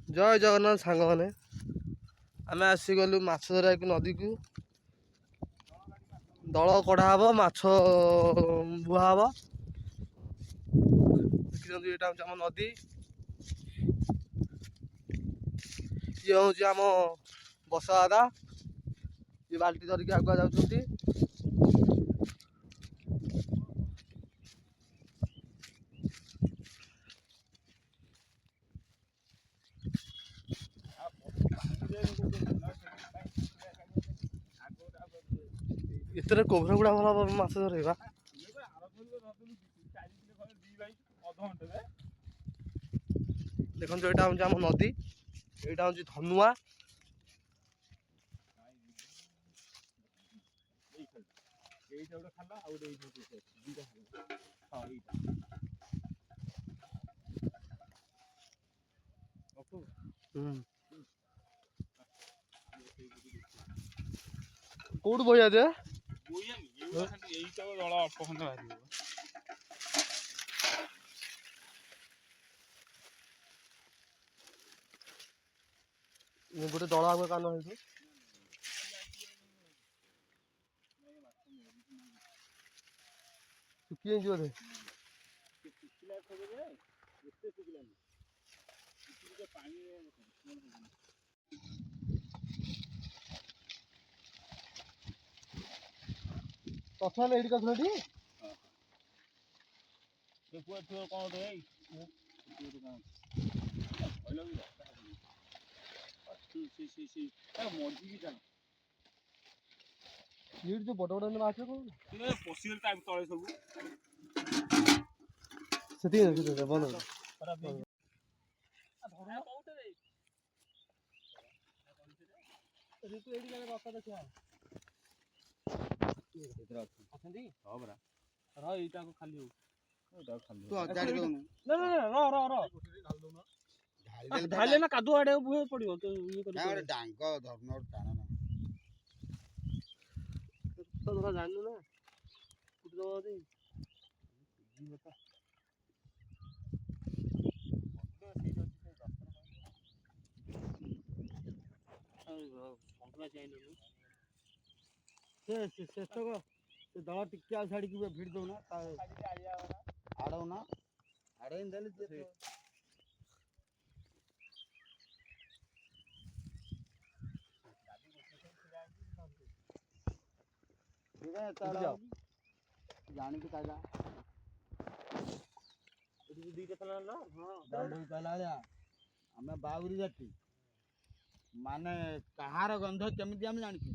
ଜୟ ଜଗନ୍ନାଥ ସାଙ୍ଗମାନେ, ଆମେ ଆସିଗଲୁ ମାଛ ଧରିବାକୁ ନଦୀକୁ। ଦଳ କଢା ହବ, ମାଛ ବୁହା ହବ। ଦେଖିଛନ୍ତି ଏଇଟା ହଉଛି ଆମ ନଦୀ। ଇଏ ହଉଛି ଆମ ବସା ଦାଦା, ଇଏ ବାଲ୍ଟି ଧରିକି ଆଗୁଆ ଯାଉଛନ୍ତି। ଏଥିରେ କୋଭର ଗୁଡା ଭଲ ମାଛ ଧରେଇବା। ଦେଖନ୍ତୁ ଏଇଟା ହଉଛି ଆମ ନଦୀ, ଏଇଟା ହଉଛି ଧନୁଆ। କୋଉଠୁ ବହିଆ ଯେ ଦଳ ଅଳ୍ପ ଖଣ୍ଡ ବାହାରିବ। ଗୋଟେ ଦଳ ଆଗ କାନ ହେଇଛି। ଶୁଖି ଯାଇଛି ବୋଧେ। କଥା ହେଲେ ଏଇଠି କଥା ଟି ଯୋଉ ବଡ ବଡ ମାଛ ପଶିଗଲେ ତା ତଳେ ସବୁ ସେତିକି ଭଲ। ଅଛନ୍ତି ଏଇଟାକୁ ଖାଲି ହଉ ଢାଲେ ନା କାଦୁଅ ଆଡେ ପଡିବ ଡାଙ୍ଗ ଧର୍ମ ଟାଣ ଜାଣିନୁ ନା ସେ ଦଳ ଟିକେ ଆଉ ଛାଡିକି ଭିଡି ଦଉନା ଆଡଉନା ଆଡେଇ ଦେଲେ ଜାଣିକି ତାଜା ଆମେ ବାଉରି ଜାତି ମାନେ କାହାର ଗନ୍ଧ କେମିତି ଆମେ ଜାଣିଛୁ।